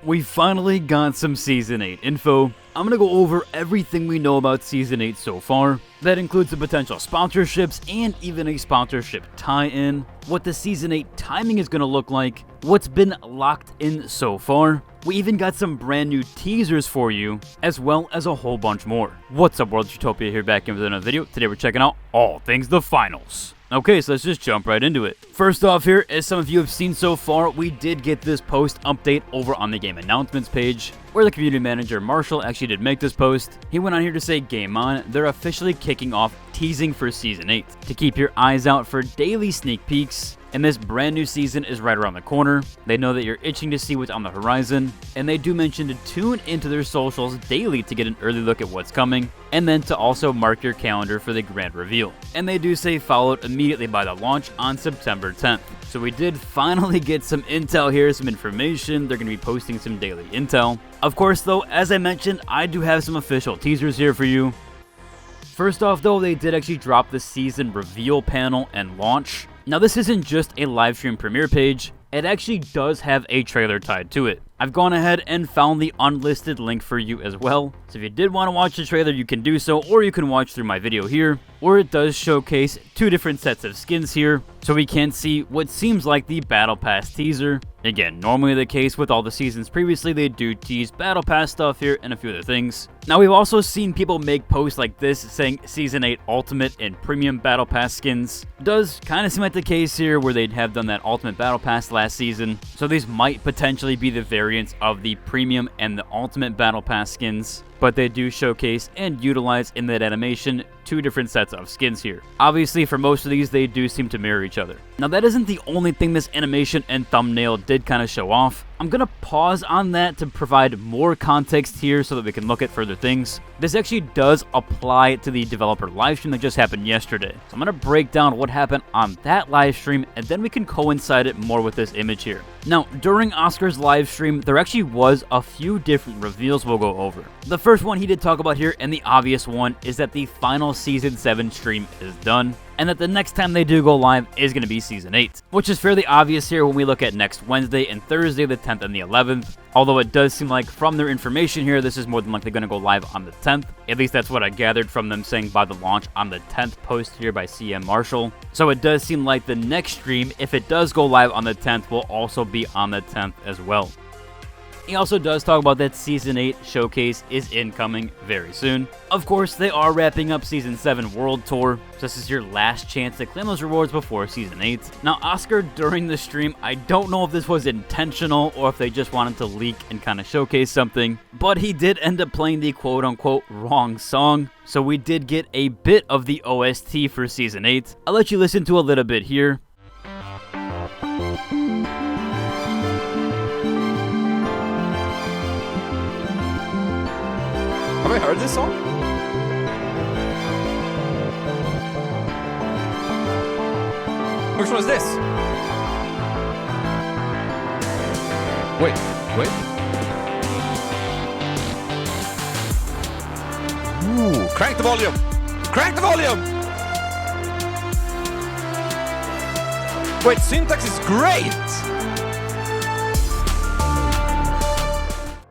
We finally got some Season 8 info. I'm gonna go over everything we know about Season 8 so far. That includes the potential sponsorships and even a sponsorship tie-in, what the Season 8 timing is gonna look like, what's been locked in so far. We even got some brand new teasers for you, as well as a whole bunch more. What's up, World Utopia here, back in with another video. Today we're checking out all things the finals. Okay, so let's just jump right into it. First off here, as some of you have seen so far, we did get this post update over on the game announcements page, where the community manager Marshall actually did make this post. He went on here to say, game on, they're officially kicking off teasing for Season 8. To keep your eyes out for daily sneak peeks, and this brand new season is right around the corner. They know that you're itching to see what's on the horizon, and they do mention to tune into their socials daily to get an early look at what's coming, and then to also mark your calendar for the grand reveal. And they do say followed immediately by the launch on September 10th. So we did finally get some intel here, some information. They're going to be posting some daily intel. Of course though, as I mentioned, I do have some official teasers here for you. First off though, they did actually drop the season reveal panel and launch. Now this isn't just a live stream premiere page, it actually does have a trailer tied to it. I've gone ahead and found the unlisted link for you as well, so if you did want to watch the trailer you can do so, or you can watch through my video here, where it does showcase two different sets of skins here, so we can see what seems like the Battle Pass teaser. Again, normally the case with all the seasons previously, they do tease Battle Pass stuff here and a few other things. Now we've also seen people make posts like this saying Season 8 Ultimate and Premium Battle Pass skins. Does kind of seem like the case here where they'd have done that Ultimate Battle Pass last season, so these might potentially be the variants of the Premium and the Ultimate Battle Pass skins. But they do showcase and utilize in that animation two different sets of skins here. Obviously, for most of these, they do seem to mirror each other. Now, that isn't the only thing this animation and thumbnail did kind of show off. I'm going to pause on that to provide more context here so that we can look at further things. This actually does apply to the developer livestream that just happened yesterday. So I'm going to break down what happened on that livestream, and then we can coincide it more with this image here. Now, during Oscar's livestream, there actually was a few different reveals we'll go over. The first one he did talk about here, and the obvious one, is that the final Season 7 stream is done, and that the next time they do go live is going to be Season 8, which is fairly obvious here when we look at next Wednesday and Thursday, the 10th and the 11th, although it does seem like from their information here, this is more than likely going to go live on the 10th. At least that's what I gathered from them saying by the launch on the 10th post here by CM Marshall. So it does seem like the next stream, if it does go live on the 10th, will also be on the 10th as well. He also does talk about that Season 8 showcase is incoming very soon. Of course, they are wrapping up Season 7 World Tour, so this is your last chance to claim those rewards before Season 8. Now, Oscar, during the stream, I don't know if this was intentional or if they just wanted to leak and kind of showcase something, but he did end up playing the quote-unquote wrong song, so we did get a bit of the OST for Season 8. I'll let you listen to a little bit here. Have I heard this song? Which one is this? Wait. Ooh, crank the volume! Crank the volume! Wait, syntax is great!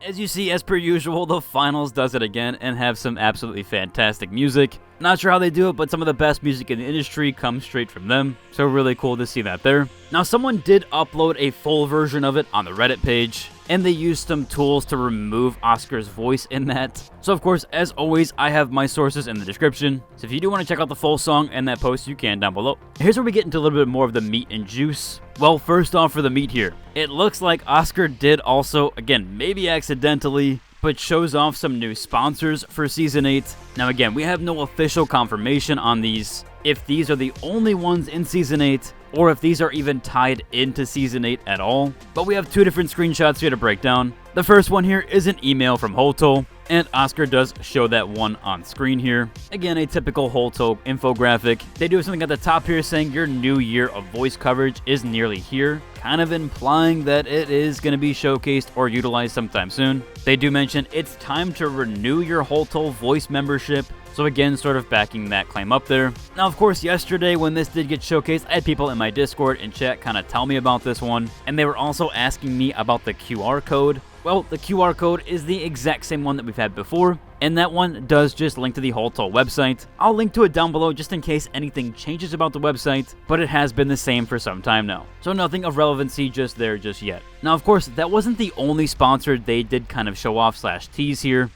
As you see, as per usual, the finals does it again and have some absolutely fantastic music. Not sure how they do it, but some of the best music in the industry comes straight from them, so really cool to see that there. Now, someone did upload a full version of it on the Reddit page, and they used some tools to remove Oscar's voice in that. So of course, as always, I have my sources in the description, so if you do want to check out the full song and that post, you can down below. Here's where we get into a little bit more of the meat and juice. Well, first off for the meat here, it looks like Oscar did also, again, maybe accidentally, but shows off some new sponsors for Season 8. Now again, we have no official confirmation on these, if these are the only ones in Season 8, or if these are even tied into Season 8 at all. But we have two different screenshots here to break down. The first one here is an email from Holtow, and Oscar does show that one on screen here. Again, a typical Holtow infographic. They do something at the top here saying your new year of voice coverage is nearly here, kind of implying that it is going to be showcased or utilized sometime soon. They do mention it's time to renew your Holtow voice membership. So again, sort of backing that claim up there. Now, of course, yesterday when this did get showcased, I had people in my Discord and chat kind of tell me about this one, and they were also asking me about the QR code. Well, the QR code is the exact same one that we've had before, and that one does just link to the Holtow website. I'll link to it down below just in case anything changes about the website, but it has been the same for some time now. So nothing of relevancy just there just yet. Now, of course, that wasn't the only sponsor they did kind of show off / tease here.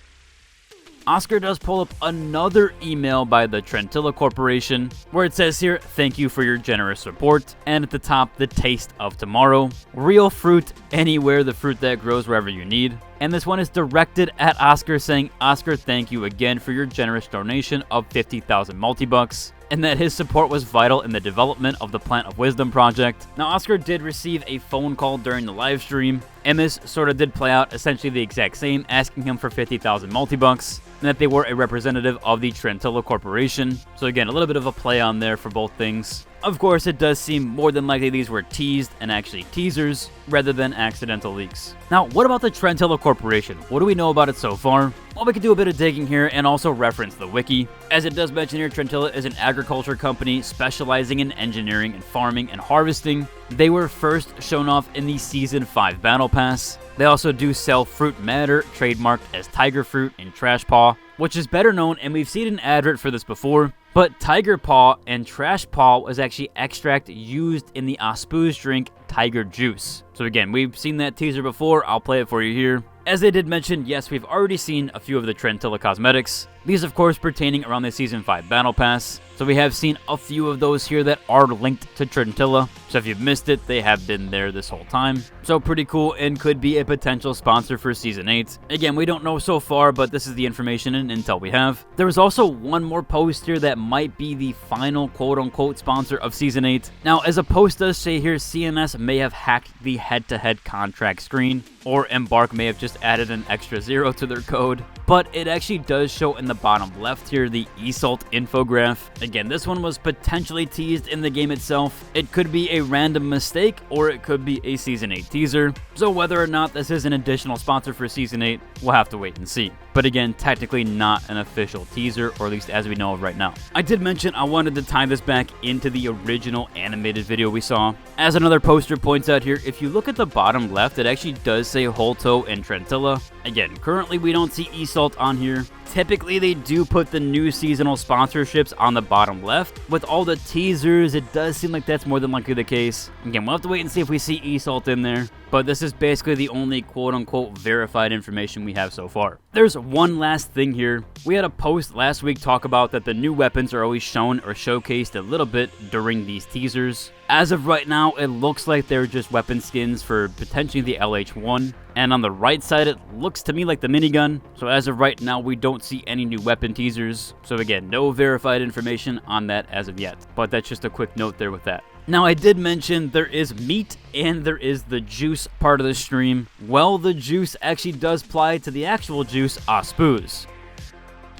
Oscar does pull up another email by the Trentella Corporation, where it says here, "Thank you for your generous support," and at the top, "The taste of tomorrow. Real fruit anywhere, the fruit that grows wherever you need." And this one is directed at Oscar, saying, "Oscar, thank you again for your generous donation of 50,000 multi-bucks," and that his support was vital in the development of the Plant of Wisdom project. Now, Oscar did receive a phone call during the live stream, and this sort of did play out essentially the exact same, asking him for 50,000 multi-bucks, and that they were a representative of the Trentella Corporation. So again, a little bit of a play on there for both things. Of course, it does seem more than likely these were teased and actually teasers rather than accidental leaks. Now, what about the Trentella Corporation? What do we know about it so far? Well, we could do a bit of digging here and also reference the wiki. As it does mention here, Trentella is an agriculture company specializing in engineering and farming and harvesting. They were first shown off in the Season 5 Battle Pass. They also do sell Fruit Matter, trademarked as Tiger Fruit and Trash Paw, which is better known, and we've seen an advert for this before. But Tiger Paw and Trash Paw was actually extract used in the Ospoos drink Tiger Juice. So again, we've seen that teaser before. I'll play it for you here. As they did mention, yes, we've already seen a few of the Trentella cosmetics. These, of course, pertaining around the Season 5 Battle Pass. So we have seen a few of those here that are linked to Trentella. So if you've missed it, they have been there this whole time. So pretty cool, and could be a potential sponsor for Season 8. Again, we don't know so far, but this is the information and intel we have. There was also one more post here that might be the final quote-unquote sponsor of Season 8. Now, as a post does say here, CNS may have hacked the head-to-head contract screen, or Embark may have just added an extra 0 to their code. But it actually does show in the bottom left here the Esalt infograph. Again, this one was potentially teased in the game itself. It could be a random mistake, or it could be a Season 8 teaser. So whether or not this is an additional sponsor for Season 8, we'll have to wait and see. But again, technically not an official teaser, or at least as we know of right now. I did mention I wanted to tie this back into the original animated video we saw. As another poster points out here, if you look at the bottom left, it actually does say Holtow and Trentella. Again, currently we don't see Esalt on here. Typically, they do put the new seasonal sponsorships on the bottom left. With all the teasers, it does seem like that's more than likely the case. Again, we'll have to wait and see if we see Esalt in there. But this is basically the only quote-unquote verified information we have so far. There's one last thing here. We had a post last week talk about that the new weapons are always shown or showcased a little bit during these teasers. As of right now, it looks like they're just weapon skins for potentially the LH1. And on the right side, it looks to me like the minigun. So as of right now, we don't see any new weapon teasers. So again, no verified information on that as of yet. But that's just a quick note there with that. Now, I did mention there is meat and there is the juice part of the stream. Well, the juice actually does apply to the actual juice, Ospoos.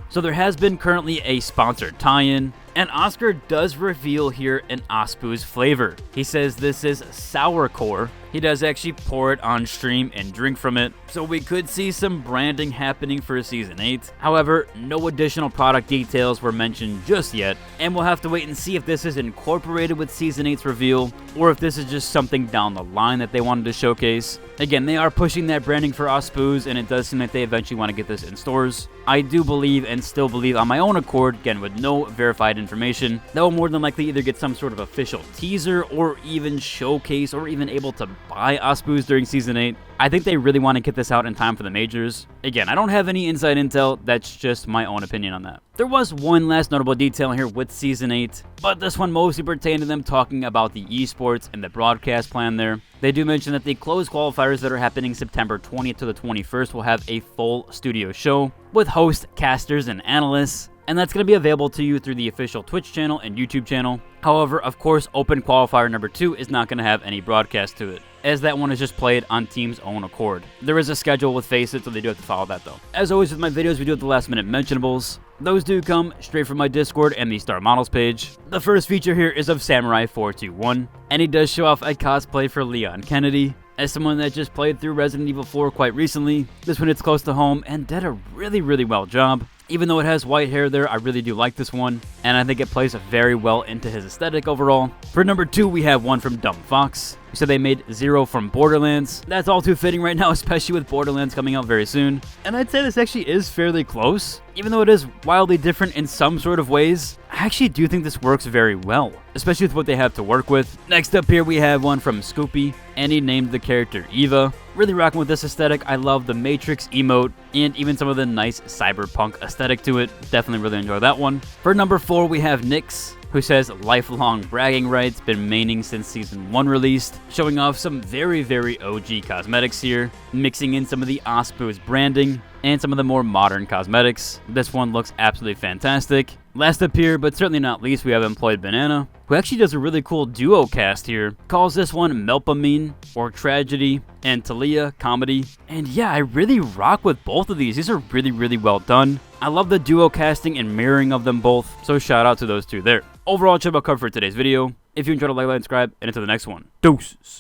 So there has been currently a sponsored tie-in, and Oscar does reveal here an Ospoos flavor. He says this is sourcore. He does actually pour it on stream and drink from it, so we could see some branding happening for Season 8. However, no additional product details were mentioned just yet, and we'll have to wait and see if this is incorporated with Season 8's reveal, or if this is just something down the line that they wanted to showcase. Again, they are pushing that branding for Ospoos, and it does seem like they eventually want to get this in stores. I do believe and still believe on my own accord, again with no verified information, that will more than likely either get some sort of official teaser or even showcase or even able to buy Ospoos during Season 8. I think they really want to get this out in time for the majors. Again, I don't have any inside intel, that's just my own opinion on that. There was one last notable detail here with Season 8, but this one mostly pertained to them talking about the esports and the broadcast plan there. They do mention that the closed qualifiers that are happening September 20th to the 21st will have a full studio show with hosts, casters, and analysts. And that's going to be available to you through the official Twitch channel and YouTube channel. However, of course, Open Qualifier number 2 is not going to have any broadcast to it, as that one is just played on team's own accord. There is a schedule with Faceit, so they do have to follow that though. As always with my videos, we do have the last minute mentionables. Those do come straight from my Discord and the Star Models page. The first feature here is of Samurai 421, and he does show off a cosplay for Leon Kennedy. As someone that just played through Resident Evil 4 quite recently, this one hits close to home and did a really well job. Even though it has white hair there, I really do like this one, and I think it plays very well into his aesthetic overall. For number 2, we have one from Dumb Fox. So they made Zero from Borderlands. That's all too fitting right now, especially with Borderlands coming out very soon. And I'd say this actually is fairly close. Even though it is wildly different in some sort of ways, I actually do think this works very well, especially with what they have to work with. Next up here we have one from Scoopy, and he named the character Eva. Really rocking with this aesthetic. I love the Matrix emote and even some of the nice cyberpunk aesthetic to it. Definitely really enjoy that one. For number 4 we have Nyx, who says lifelong bragging rights, been maining since Season 1 released, showing off some very OG cosmetics here, mixing in some of the Ospoos branding and some of the more modern cosmetics. This one looks absolutely fantastic. Last up here, but certainly not least, we have Employed Banana, who actually does a really cool duo cast here. Calls this one Melpamine, or Tragedy, and Talia, Comedy. And yeah, I really rock with both of these. These are really well done. I love the duo casting and mirroring of them both, so shout out to those two there. Overall, check out cover for today's video. If you enjoyed, like, subscribe, and until the next one. Deuces.